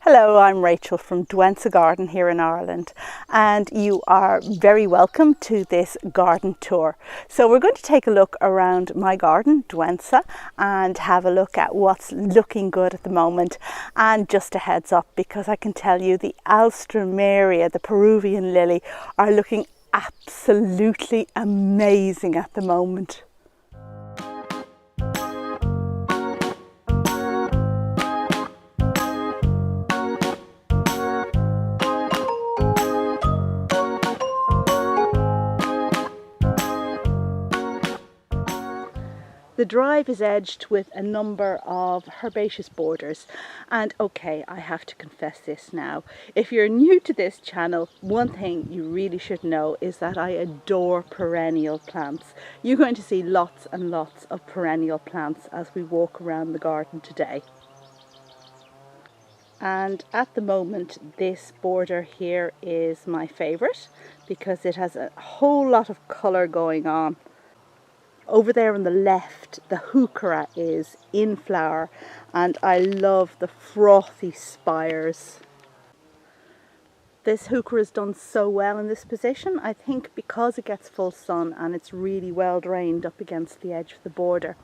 Hello, I'm Rachel from Douentza Garden here in Ireland, and you are very welcome to this garden tour. So we're going to take a look around my garden, Douentza, and have a look at what's looking good at the moment. And just a heads up, because I can tell you the Alstroemeria, the Peruvian lily, are looking absolutely amazing at the moment. The drive is edged with a number of herbaceous borders, and okay, I have to confess this now. If you're new to this channel, one thing you really should know is that I adore perennial plants. You're going to see lots and lots of perennial plants as we walk around the garden today. And at the moment, this border here is my favourite because it has a whole lot of colour going on. Over there on the left, the Heuchera is in flower, and I love the frothy spires. This Heuchera has done so well in this position, I think because it gets full sun and it's really well drained up against the edge of the border.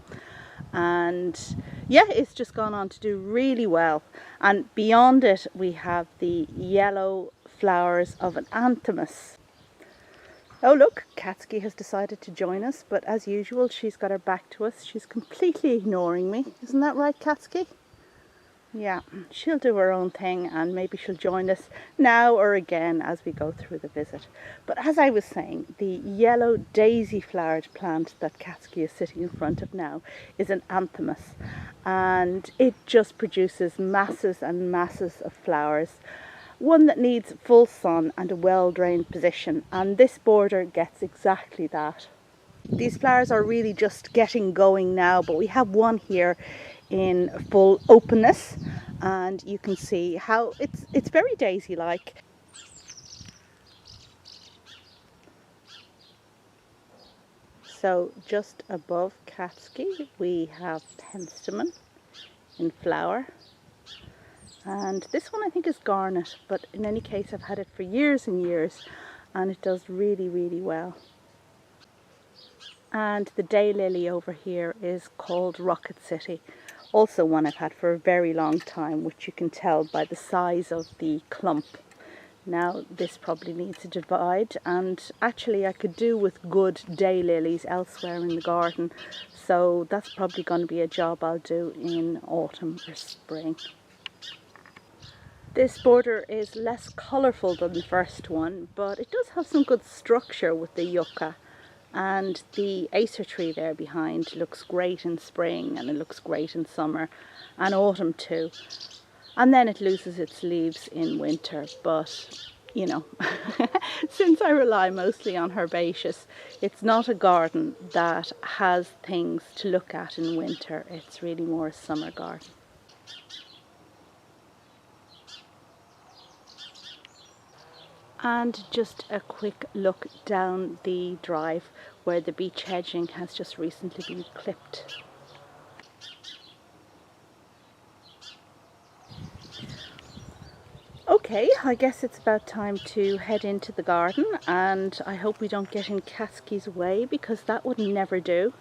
And yeah, it's just gone on to do really well. And beyond it, we have the yellow flowers of an Anthemis. Oh look, Katsuki has decided to join us, but as usual she's got her back to us. She's completely ignoring me. Isn't that right, Katsuki? Yeah, she'll do her own thing and maybe she'll join us now or again as we go through the visit. But as I was saying, the yellow daisy flowered plant that Katsuki is sitting in front of now is an Anthemis, and it just produces masses and masses of flowers. One that needs full sun and a well-drained position, and this border gets exactly that. These flowers are really just getting going now, but we have one here in full openness, and you can see how it's very daisy-like. So just above Katsuki we have penstemon in flower. And this one I think is garnet, but in any case I've had it for years and years and it does really, really well. And the daylily over here is called Rocket City, also one I've had for a very long time, which you can tell by the size of the clump. Now this probably needs a divide, and actually I could do with good daylilies elsewhere in the garden, so that's probably going to be a job I'll do in autumn or spring. This border is less colourful than the first one, but it does have some good structure with the yucca, and the Acer tree there behind looks great in spring and it looks great in summer and autumn too. And then it loses its leaves in winter, but you know, since I rely mostly on herbaceous, it's not a garden that has things to look at in winter. It's really more a summer garden. And just a quick look down the drive where the beech hedging has just recently been clipped. Okay, I guess it's about time to head into the garden, and I hope we don't get in Katsuki's way because that would never do.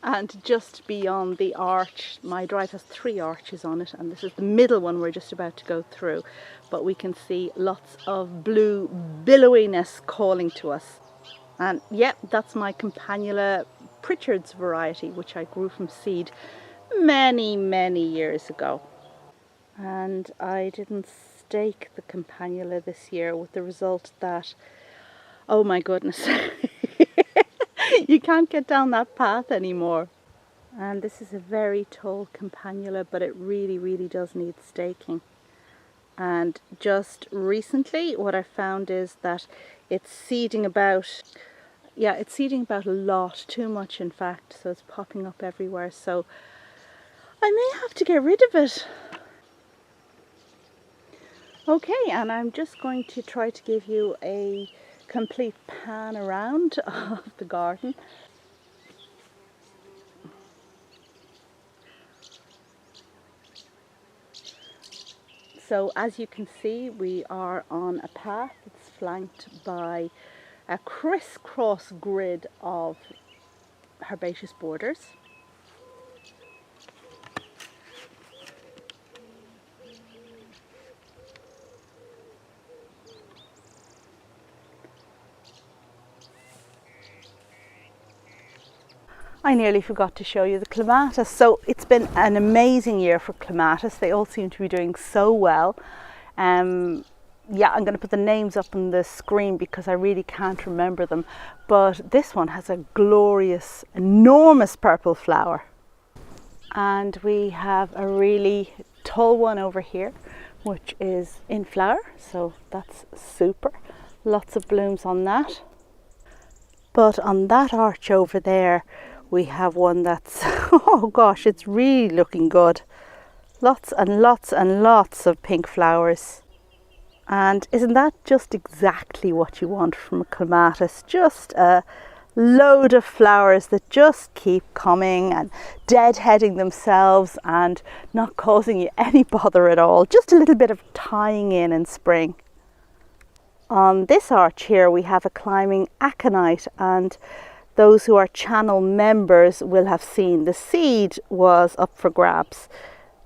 And just beyond the arch, my drive has 3 arches on it, and this is the middle one we're just about to go through, but we can see lots of blue billowiness calling to us. And yeah, that's my Campanula Prichard's variety, which I grew from seed many years ago. And I didn't stake the Campanula this year, with the result that, oh my goodness, you can't get down that path anymore. And this is a very tall Campanula, but it really does need staking. And just recently what I found is that it's seeding about, yeah, it's seeding about a lot, too much in fact, so it's popping up everywhere, so I may have to get rid of it. Okay, and I'm just going to try to give you a complete pan around of the garden. So as you can see, we are on a path. It's flanked by a crisscross grid of herbaceous borders. I nearly forgot to show you the clematis. So it's been an amazing year for clematis. They all seem to be doing so well. Yeah, I'm going to put the names up on the screen because I really can't remember them. But this one has a glorious, enormous purple flower. And we have a really tall one over here, which is in flower. So that's super. Lots of blooms on that. But on that arch over there, we have one that's, oh gosh, it's really looking good. Lots and lots and lots of pink flowers. And isn't that just exactly what you want from a clematis? Just a load of flowers that just keep coming and deadheading themselves and not causing you any bother at all. Just a little bit of tying in spring. On this arch here we have a climbing aconite, and those who are channel members will have seen the seed was up for grabs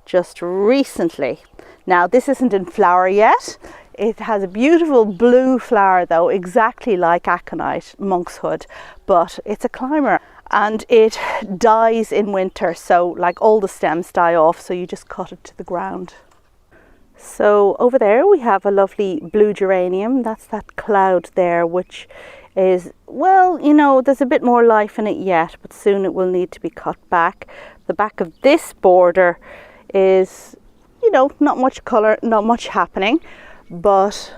just recently. Now this isn't in flower yet. It has a beautiful blue flower though, exactly like aconite, monkshood, but it's a climber and it dies in winter. So like all the stems die off, so you just cut it to the ground. So over there we have a lovely blue geranium. That's that cloud there, which is, well, you know, there's a bit more life in it yet, but soon it will need to be cut back. The back of this border is, you know, not much colour, not much happening. But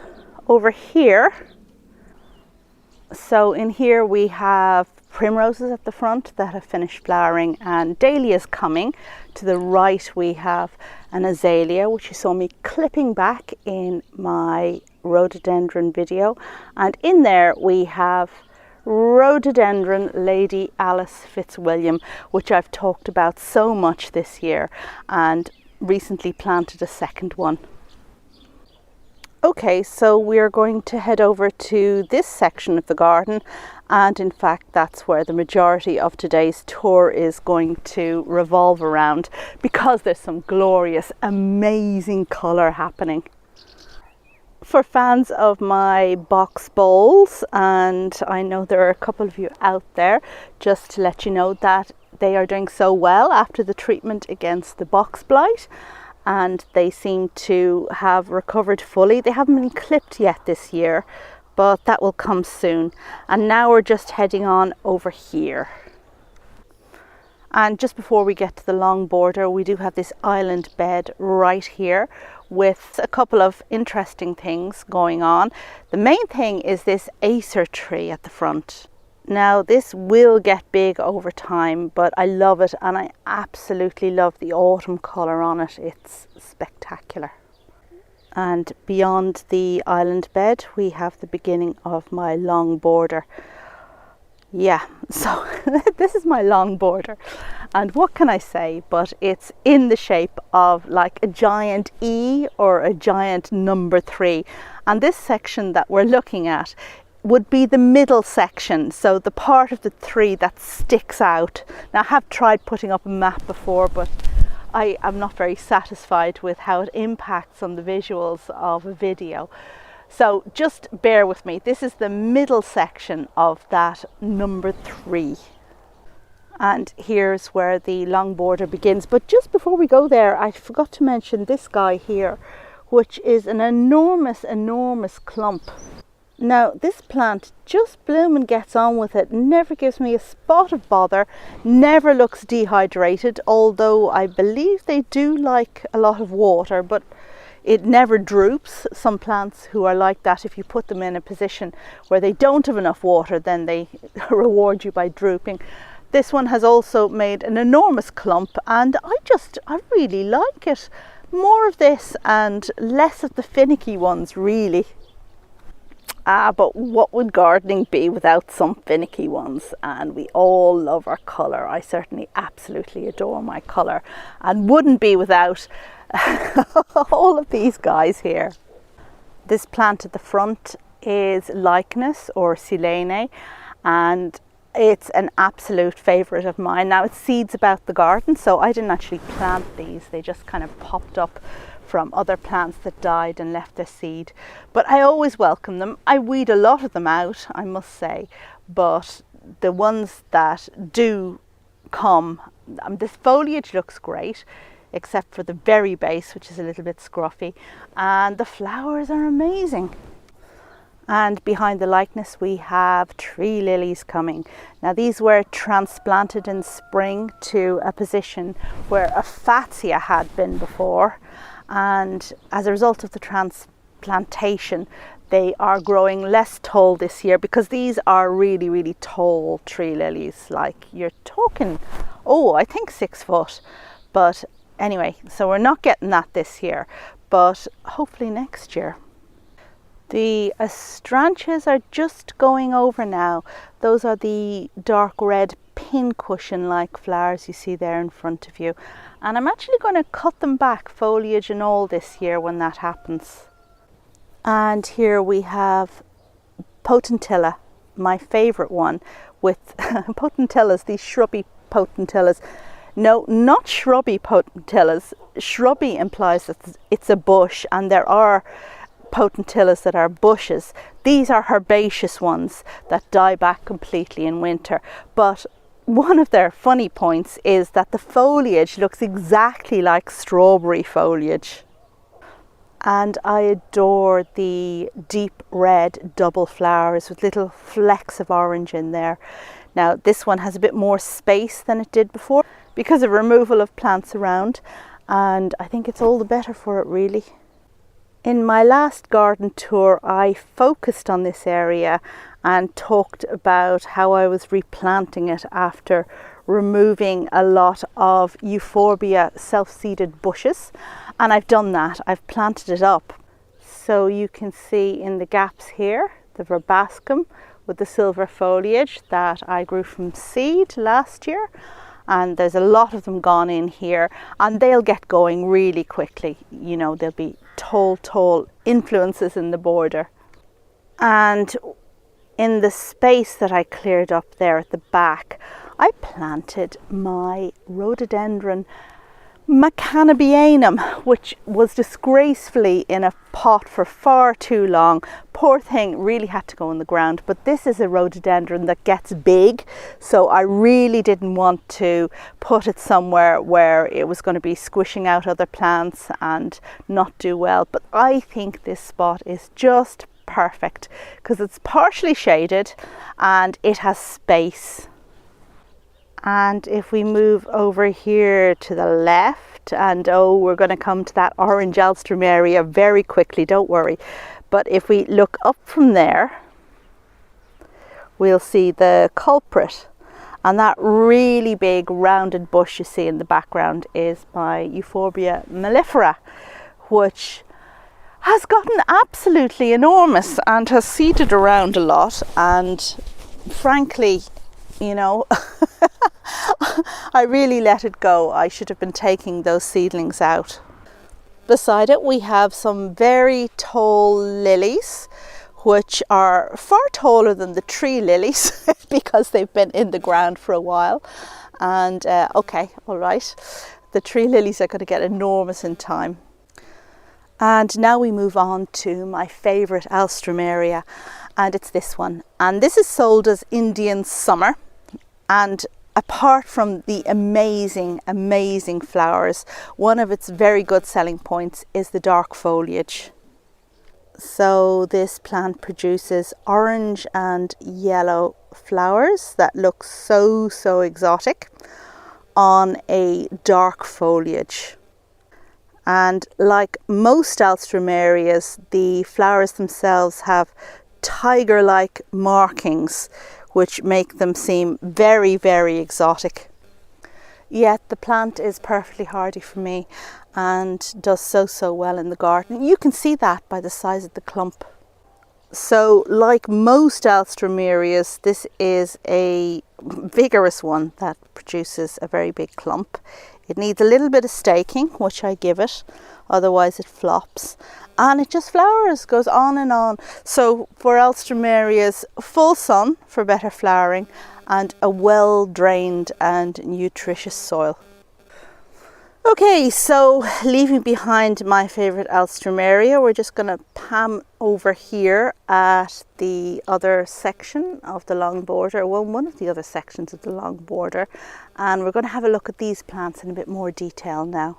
over here, so in here we have primroses at the front that have finished flowering and dahlias coming. To the right we have an azalea, which you saw me clipping back in my rhododendron video, and in there we have Rhododendron Lady Alice Fitzwilliam, which I've talked about so much this year and recently planted a second one. Okay, so we're going to head over to this section of the garden, and in fact that's where the majority of today's tour is going to revolve around, because there's some glorious, amazing colour happening. For fans of my box bowls, and I know there are a couple of you out there, just to let you know that they are doing so well after the treatment against the box blight, and they seem to have recovered fully. They haven't been clipped yet this year, but that will come soon. And now we're just heading on over here. And just before we get to the long border, we do have this island bed right here with a couple of interesting things going on. The main thing is this Acer tree at the front. Now this will get big over time, but I love it, and I absolutely love the autumn colour on it. It's spectacular. And beyond the island bed we have the beginning of my long border. Yeah, so this is my long border, and what can I say, but it's in the shape of like a giant E or a giant number 3, and this section that we're looking at would be the middle section, so the part of the 3 that sticks out. Now I have tried putting up a map before, but I am not very satisfied with how it impacts on the visuals of a video. So just bear with me. This is the middle section of that number 3. And here's where the long border begins. But just before we go there, I forgot to mention this guy here, which is an enormous, enormous clump. Now this plant just blooms and gets on with it, never gives me a spot of bother, never looks dehydrated, although I believe they do like a lot of water, but it never droops. Some plants who are like that, if you put them in a position where they don't have enough water, then they reward you by drooping. This one has also made an enormous clump, and I really like it. More of this and less of the finicky ones, really. But what would gardening be without some finicky ones? And we all love our colour. I certainly absolutely adore my colour, and wouldn't be without all of these guys here. This plant at the front is Lychnis or Selina, and it's an absolute favourite of mine. Now, it seeds about the garden, so I didn't actually plant these. They just kind of popped up from other plants that died and left their seed. But I always welcome them. I weed a lot of them out, I must say, but the ones that do come, this foliage looks great, except for the very base, which is a little bit scruffy, and the flowers are amazing. And behind the Lychnis we have tree lilies coming. Now, these were transplanted in spring to a position where a fatsia had been before, and as a result of the transplantation they are growing less tall this year, because these are really, really tall tree lilies. Like, you're talking, I think 6 foot. But anyway, so we're not getting that this year, but hopefully next year. The astrantias are just going over now. Those are the dark red pincushion like flowers you see there in front of you. And I'm actually going to cut them back, foliage and all, this year when that happens. And here we have Potentilla, my favourite one, with Potentillas, these shrubby Potentillas. No, not shrubby Potentillas. Shrubby implies that it's a bush, and there are Potentillas that are bushes. These are herbaceous ones that die back completely in winter. But one of their funny points is that the foliage looks exactly like strawberry foliage. And I adore the deep red double flowers with little flecks of orange in there. Now, this one has a bit more space than it did before because of removal of plants around, and I think it's all the better for it, really. In my last garden tour, I focused on this area and talked about how I was replanting it after removing a lot of euphorbia self-seeded bushes, and I've done that. I've planted it up. So you can see in the gaps here the verbascum with the silver foliage that I grew from seed last year, and there's a lot of them gone in here, and they'll get going really quickly. You know, there'll be tall influences in the border. And in the space that I cleared up there at the back, I planted my Rhododendron Macanabianum, which was disgracefully in a pot for far too long. Poor thing, really had to go in the ground. But this is a rhododendron that gets big, so I really didn't want to put it somewhere where it was going to be squishing out other plants and not do well. But I think this spot is just perfect because it's partially shaded and it has space. And if we move over here to the left, and we're going to come to that orange Alstroemeria very quickly, don't worry. But if we look up from there, we'll see the culprit. And that really big rounded bush you see in the background is my Euphorbia mellifera, which has gotten absolutely enormous and has seeded around a lot. And frankly, you know, I really let it go. I should have been taking those seedlings out. Beside it we have some very tall lilies, which are far taller than the tree lilies because they've been in the ground for a while. And okay, all right, the tree lilies are going to get enormous in time. And now we move on to my favourite Alstroemeria, and it's this one. And this is sold as Indian Summer. And apart from the amazing flowers, one of its very good selling points is the dark foliage. So this plant produces orange and yellow flowers that look so exotic on a dark foliage. And like most Alstroemerias, the flowers themselves have tiger-like markings which make them seem very exotic. Yet the plant is perfectly hardy for me and does so well in the garden. You can see that by the size of the clump. So like most Alstroemerias, this is a vigorous one that produces a very big clump. It needs a little bit of staking, which I give it, otherwise it flops. And it just flowers, goes on and on. So for Alstroemerias, full sun for better flowering and a well drained and nutritious soil. Okay, so leaving behind my favourite Alstroemeria, we're just going to pan over here at the other section of the long border, well, one of the other sections of the long border, and we're going to have a look at these plants in a bit more detail now.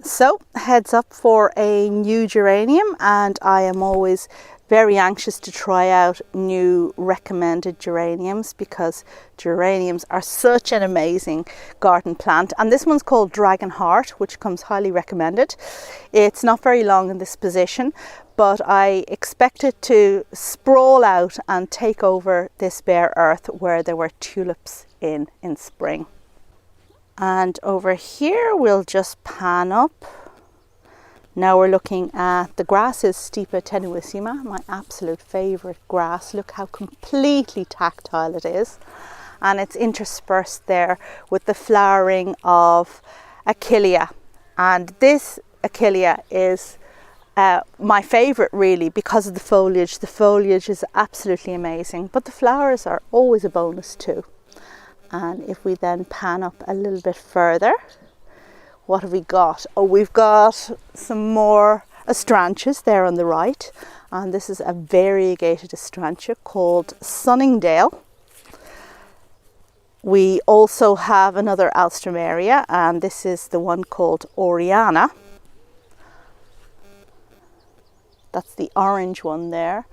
So, heads up for a new geranium, and I am always very anxious to try out new recommended geraniums because geraniums are such an amazing garden plant. And this one's called Dragon Heart, which comes highly recommended. It's not very long in this position, but I expect it to sprawl out and take over this bare earth where there were tulips in spring. And over here we'll just pan up. Now we're looking at the grasses, Stipa tenuissima, my absolute favourite grass. Look how completely tactile it is. And it's interspersed there with the flowering of Achillea. And this Achillea is my favourite really because of the foliage. The foliage is absolutely amazing, but the flowers are always a bonus too. And if we then pan up a little bit further, what have we got? Oh, we've got some more astrantias there on the right. And this is a variegated astrantia called Sunningdale. We also have another Alstroemeria, and this is the one called Oriana. That's the orange one there.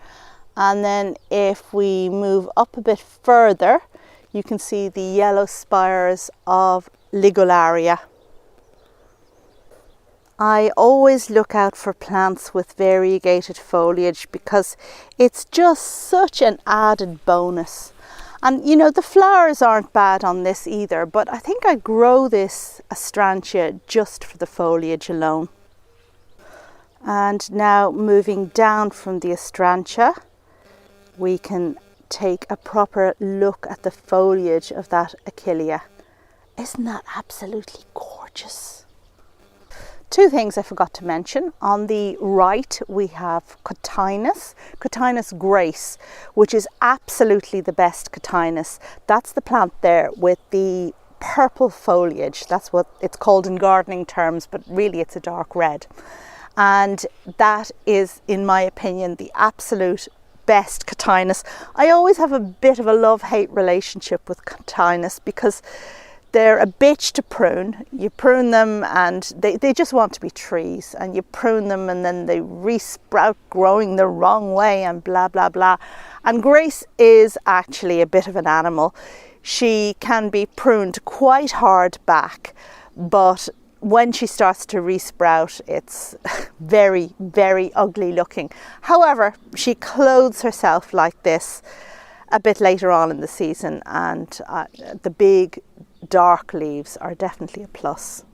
And then if we move up a bit further, you can see the yellow spires of Ligularia. I always look out for plants with variegated foliage because it's just such an added bonus. And you know, the flowers aren't bad on this either, but I think I grow this astrantia just for the foliage alone. And now moving down from the astrantia, we can take a proper look at the foliage of that Achillea. Isn't that absolutely gorgeous? Two things I forgot to mention. On the right we have Cotinus Grace, which is absolutely the best Cotinus. That's the plant there with the purple foliage. That's what it's called in gardening terms, but really it's a dark red. And that is, in my opinion, the absolute best Cotinus. I always have a bit of a love-hate relationship with Cotinus because they're a bitch to prune. You prune them and they just want to be trees, and you prune them and then they re-sprout growing the wrong way and blah blah blah. And Grace is actually a bit of an animal. She can be pruned quite hard back, but when she starts to re-sprout, it's very, very ugly looking. However, she clothes herself like this a bit later on in the season, and the big dark leaves are definitely a plus.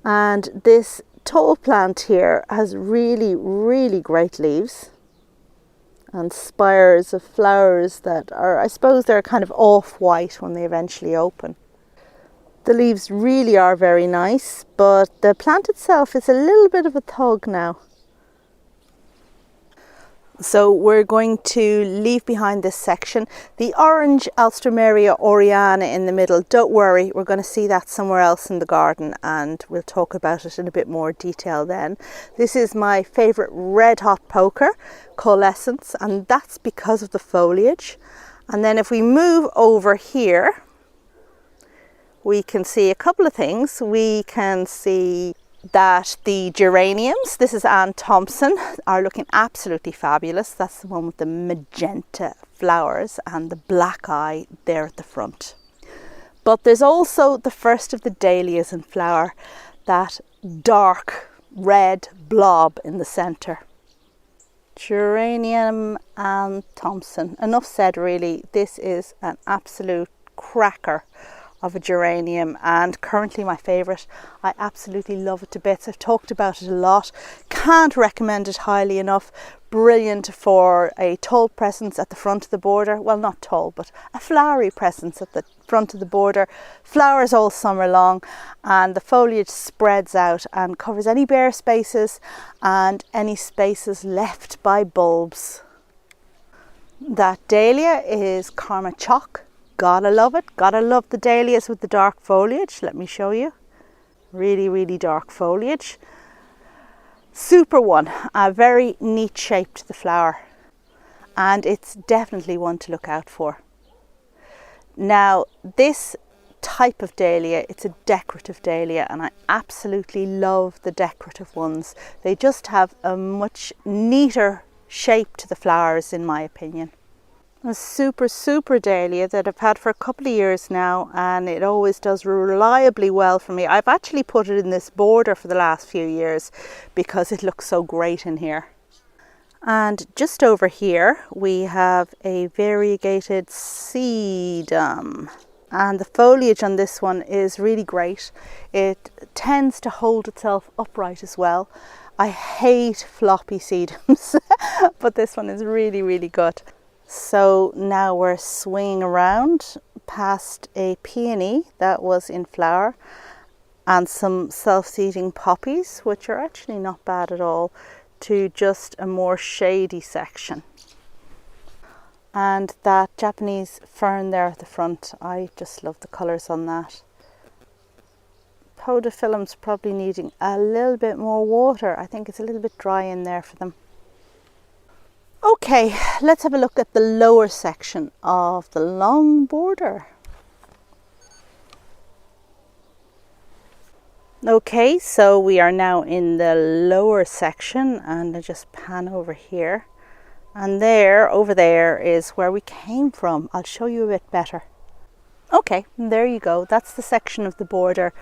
And this tall plant here has really, really great leaves and spires of flowers that are, I suppose they're kind of off-white when they eventually open. The leaves really are very nice, but the plant itself is a little bit of a thug now. So we're going to leave behind this section. The orange Alstroemeria Oriana in the middle, don't worry, we're going to see that somewhere else in the garden and we'll talk about it in a bit more detail then. This is my favourite red hot poker, Coalescence, and that's because of the foliage. And then if we move over here, we can see a couple of things. We can see that the geraniums, this is Anne Thompson, are looking absolutely fabulous. That's the one with the magenta flowers and the black eye there at the front. But there's also the first of the dahlias in flower, that dark red blob in the centre. Geranium Anne Thompson. Enough said really. This is an absolute cracker of a geranium, and currently my favourite. I absolutely love it to bits. I've talked about it a lot. Can't recommend it highly enough. Brilliant for a tall presence at the front of the border. Well, not tall, but a flowery presence at the front of the border. Flowers all summer long, and the foliage spreads out and covers any bare spaces and any spaces left by bulbs. That dahlia is Karma Chalk. Gotta love it. Gotta love the dahlias with the dark foliage. Let me show you. Really, really dark foliage. Super one. A very neat shape to the flower. And it's definitely one to look out for. Now, this type of dahlia, it's a decorative dahlia, and I absolutely love the decorative ones. They just have a much neater shape to the flowers, in my opinion. A super dahlia that I've had for a couple of years now, and it always does reliably well for me. I've actually put it in this border for the last few years because it looks so great in here. And just over here we have a variegated sedum, and the foliage on this one is really great. It tends to hold itself upright as well. I hate floppy sedums, but this one is really good. So now we're swinging around past a peony that was in flower and some self-seeding poppies, which are actually not bad at all, to just a more shady section. And that Japanese fern there at the front, I just love the colours on that. Podophyllums probably needing a little bit more water. I think it's a little bit dry in there for them. Okay, let's have a look at the lower section of the long border. Okay, so we are now in the lower section, and I just pan over here. And over there is where we came from. I'll show you a bit better. Okay, there you go. That's the section of the border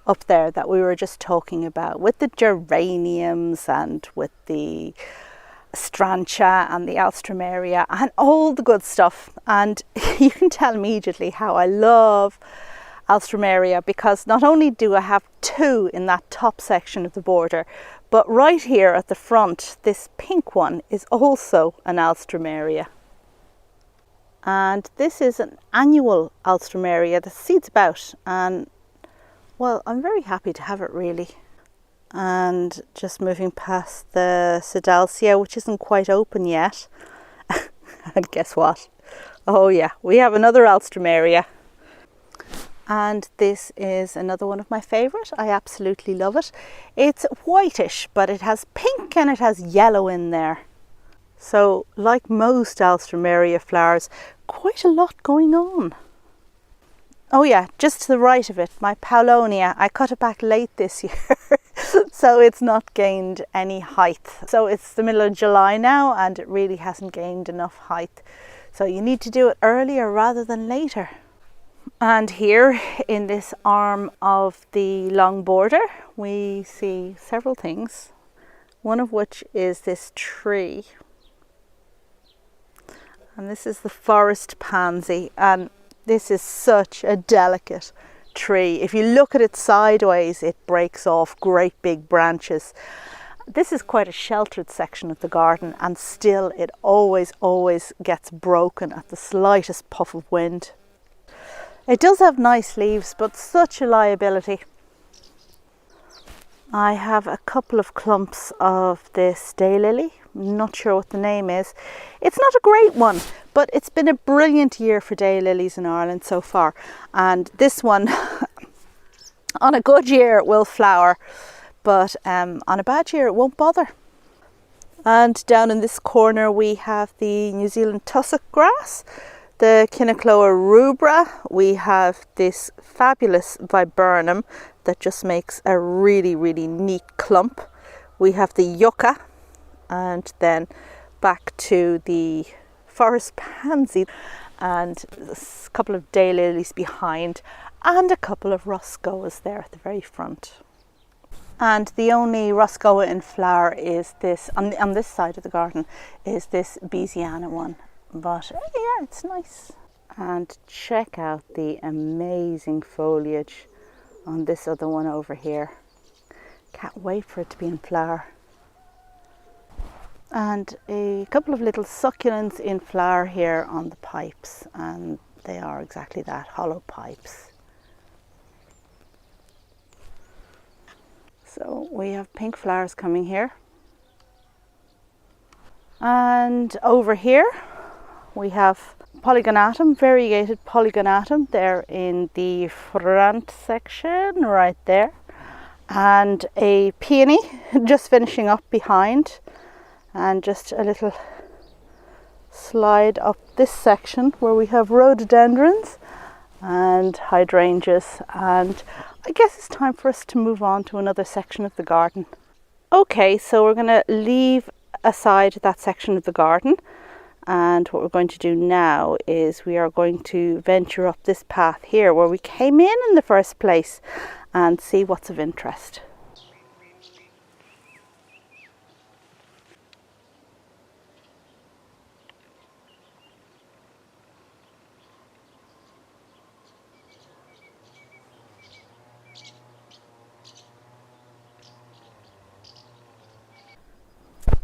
up there that we were just talking about, with the geraniums and with the Astrantia and the Alstroemeria and all the good stuff. And you can tell immediately how I love Alstroemeria, because not only do I have two in that top section of the border, but right here at the front, this pink one is also an Alstroemeria. And this is an annual Alstroemeria that seeds about, and well, I'm very happy to have it really. And just moving past the Sedalcia, which isn't quite open yet. And guess what? Oh yeah, we have another Alstroemeria. And this is another one of my favourite. I absolutely love it. It's whitish, but it has pink and it has yellow in there. So like most Alstroemeria flowers, quite a lot going on. Oh yeah, just to the right of it, my Paulonia, I cut it back late this year, so it's not gained any height. So it's the middle of July now, and it really hasn't gained enough height. So you need to do it earlier rather than later. And here in this arm of the long border, we see several things. One of which is this tree. And this is the Forest Pansy, and this is such a delicate tree. If you look at it sideways, it breaks off great big branches. This is quite a sheltered section of the garden, and still it always gets broken at the slightest puff of wind. It does have nice leaves, but such a liability. I have a couple of clumps of this daylily. I'm not sure what the name is. It's not a great one, but it's been a brilliant year for daylilies in Ireland so far. And this one, on a good year, it will flower, but on a bad year, it won't bother. And down in this corner, we have the New Zealand tussock grass, the Chinchloa rubra. We have this fabulous viburnum that just makes a really neat clump. We have the yucca, and then back to the forest pansy, and a couple of daylilies behind, and a couple of roscoas there at the very front. And the only roscoa in flower is this, on this side of the garden, is this Beesiana one. But yeah, it's nice. And check out the amazing foliage on this other one over here. Can't wait for it to be in flower. And a couple of little succulents in flower here on the pipes, and they are exactly that, hollow pipes. So we have pink flowers coming here. And over here we have polygonatum, variegated polygonatum there in the front section right there. And a peony just finishing up behind. And just a little slide up this section where we have rhododendrons and hydrangeas, and I guess it's time for us to move on to another section of the garden. Okay, so we're going to leave aside that section of the garden, and what we're going to do now is we are going to venture up this path here where we came in the first place and see what's of interest.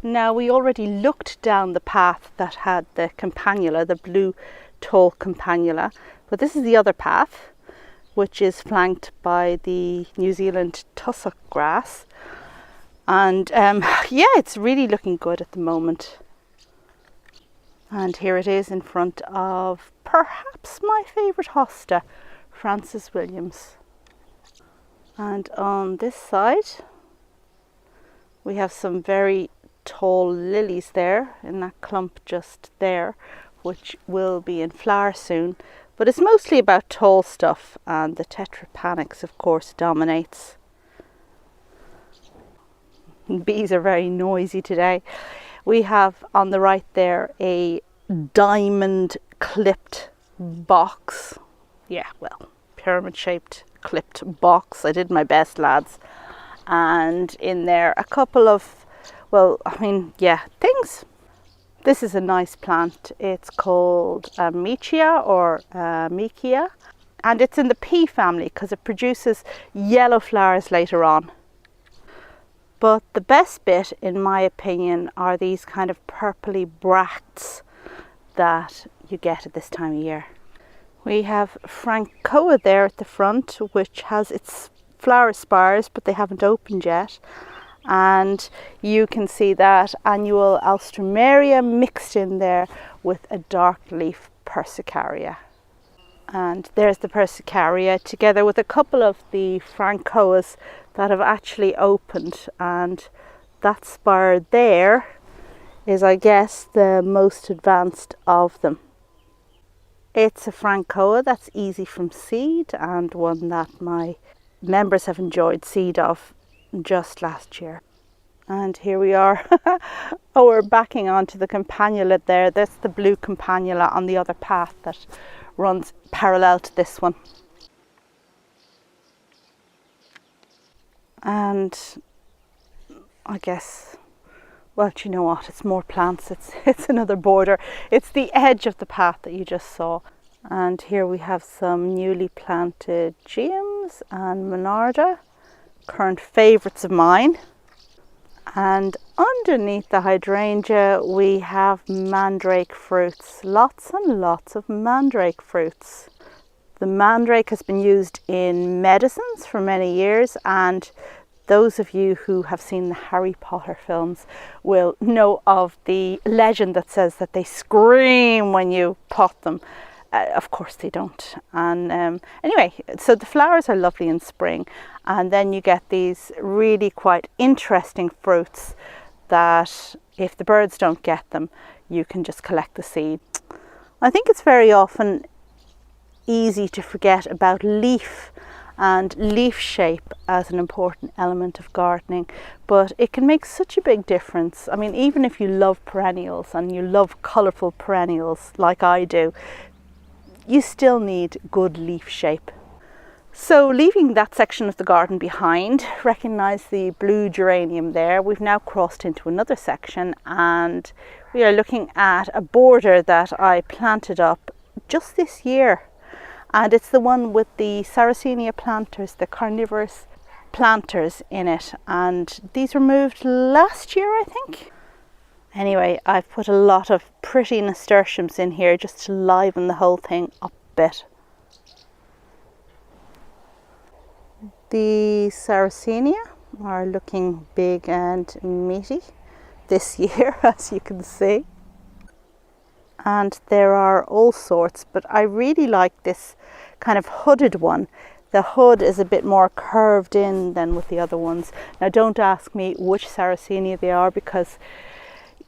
Now, we already looked down the path that had the campanula, the blue tall campanula, but this is the other path, which is flanked by the New Zealand tussock grass. And yeah, it's really looking good at the moment. And here it is in front of perhaps my favourite hosta, Francis Williams. And on this side, we have some very tall lilies there in that clump just there, which will be in flower soon, but it's mostly about tall stuff, and the tetrapanax of course dominates. Bees are very noisy today. We have on the right there a diamond clipped box, pyramid shaped clipped box. I did my best, lads. And in there a couple of things. This is a nice plant. It's called Michia or Michia, and it's in the pea family because it produces yellow flowers later on. But the best bit, in my opinion, are these kind of purpley bracts that you get at this time of year. We have Francoa there at the front, which has its flower spires, but they haven't opened yet. And you can see that annual Alstroemeria mixed in there with a dark leaf Persicaria. And there's the Persicaria together with a couple of the Francoas that have actually opened, and that spire there is, I guess, the most advanced of them. It's a Francoa that's easy from seed, and one that my members have enjoyed seed of just last year. And here we are. Oh, we're backing onto the campanula there. That's the blue campanula on the other path that runs parallel to this one. And I guess, well, do you know what? It's more plants. It's another border. It's the edge of the path that you just saw. And here we have some newly planted geums and monarda, current favourites of mine. And underneath the hydrangea we have mandrake fruits, lots and lots of mandrake fruits. The mandrake has been used in medicines for many years, and those of you who have seen the Harry Potter films will know of the legend that says that they scream when you pot them. Of course they don't. And anyway, so the flowers are lovely in spring, and then you get these really quite interesting fruits that if the birds don't get them, you can just collect the seed. I think it's very often easy to forget about leaf and leaf shape as an important element of gardening, but it can make such a big difference. I mean, even if you love perennials and you love colourful perennials like I do, you still need good leaf shape. So leaving that section of the garden behind, recognise the blue geranium there. We've now crossed into another section, and we are looking at a border that I planted up just this year. And it's the one with the Sarracenia planters, the carnivorous planters in it. And these were moved last year, I think. Anyway, I've put a lot of pretty nasturtiums in here just to liven the whole thing up a bit. The Sarracenia are looking big and meaty this year, as you can see. And there are all sorts, but I really like this kind of hooded one. The hood is a bit more curved in than with the other ones. Now don't ask me which Sarracenia they are, because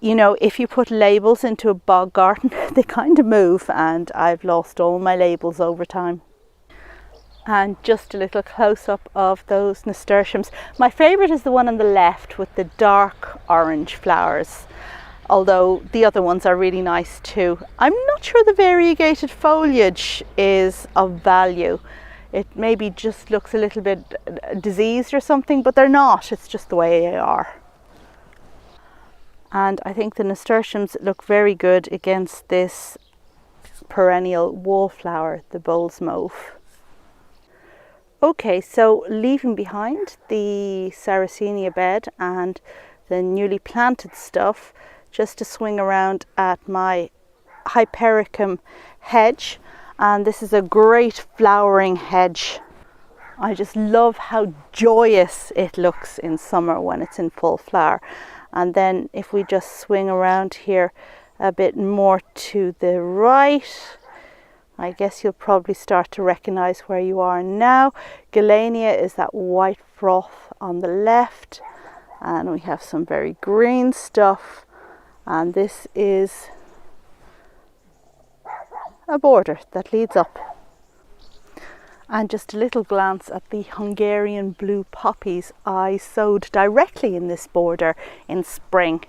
you know, if you put labels into a bog garden, they kind of move, and I've lost all my labels over time. And just a little close-up of those nasturtiums. My favourite is the one on the left with the dark orange flowers, although the other ones are really nice too. I'm not sure the variegated foliage is of value. It maybe just looks a little bit diseased or something, but they're not. It's just the way they are. And I think the nasturtiums look very good against this perennial wallflower, the bull's mauve. Okay, so leaving behind the Sarracenia bed and the newly planted stuff, just to swing around at my Hypericum hedge. And this is a great flowering hedge. I just love how joyous it looks in summer when it's in full flower. And then if we just swing around here a bit more to the right, I guess you'll probably start to recognize where you are now. Galania is that white froth on the left, and we have some very green stuff, and this is a border that leads up. And just a little glance at the Hungarian blue poppies I sowed directly in this border in spring.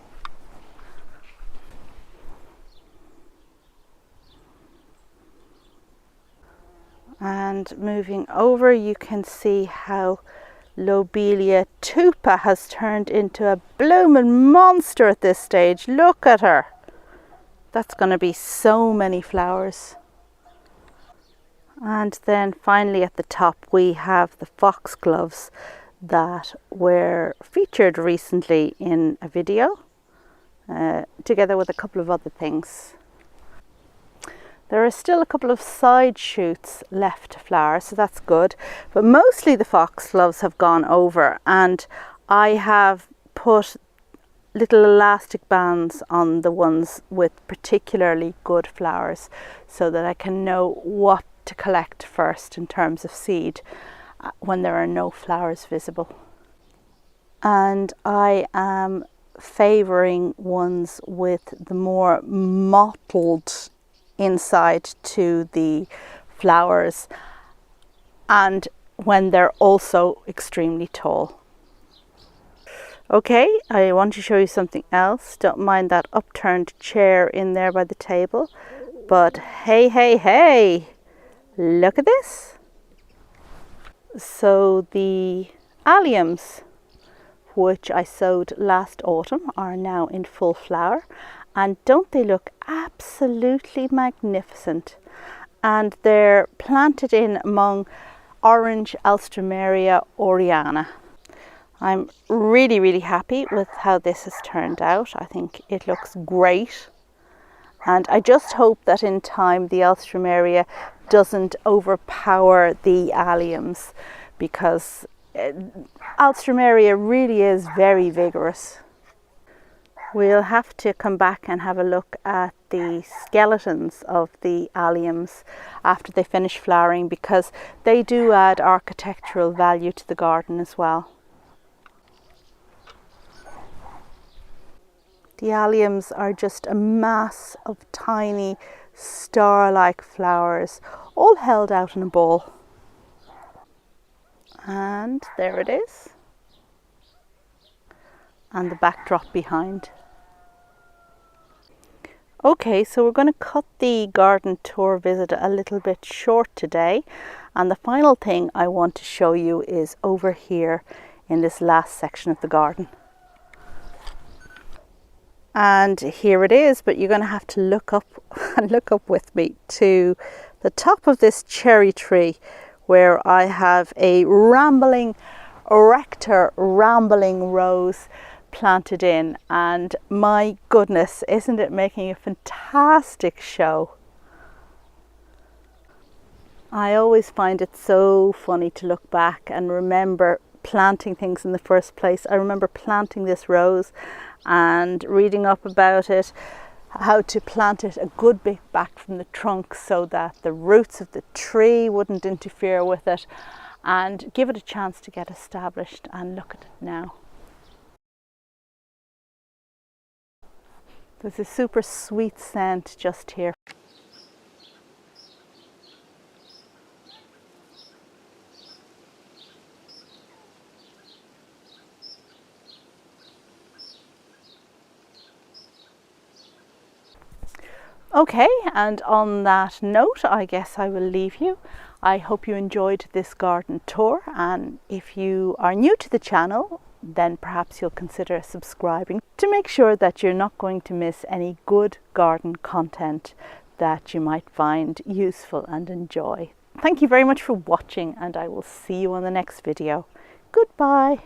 And moving over, you can see how Lobelia tupa has turned into a blooming monster at this stage. Look at her. That's going to be so many flowers. And then finally at the top we have the foxgloves that were featured recently in a video, together with a couple of other things. There are still a couple of side shoots left to flower, so that's good. But mostly the foxgloves have gone over, and I have put little elastic bands on the ones with particularly good flowers, so that I can know what to collect first in terms of seed when there are no flowers visible. And I am favouring ones with the more mottled inside to the flowers, and when they're also extremely tall. Okay, I want to show you something else. Don't mind that upturned chair in there by the table, but hey, look at this. So the Alliums, which I sowed last autumn, are now in full flower. And don't they look absolutely magnificent? And they're planted in among orange Alstroemeria aureana. I'm really happy with how this has turned out. I think it looks great. And I just hope that in time the Alstroemeria doesn't overpower the Alliums, because Alstroemeria really is very vigorous. We'll have to come back and have a look at the skeletons of the Alliums after they finish flowering, because they do add architectural value to the garden as well. The Alliums are just a mass of tiny star-like flowers, all held out in a ball. And there it is. And the backdrop behind. Okay, so we're going to cut the garden tour visit a little bit short today, and the final thing I want to show you is over here in this last section of the garden. And here it is, but you're going to have to look up and look up with me to the top of this cherry tree where I have a rambling rose planted in, and my goodness, isn't it making a fantastic show? I always find it so funny to look back and remember planting things in the first place. I remember planting this rose and reading up about it, how to plant it a good bit back from the trunk so that the roots of the tree wouldn't interfere with it, and give it a chance to get established. And look at it now. There's a super sweet scent just here. Okay, and on that note, I guess I will leave you. I hope you enjoyed this garden tour, and if you are new to the channel, then perhaps you'll consider subscribing to make sure that you're not going to miss any good garden content that you might find useful and enjoy. Thank you very much for watching, and I will see you on the next video. Goodbye.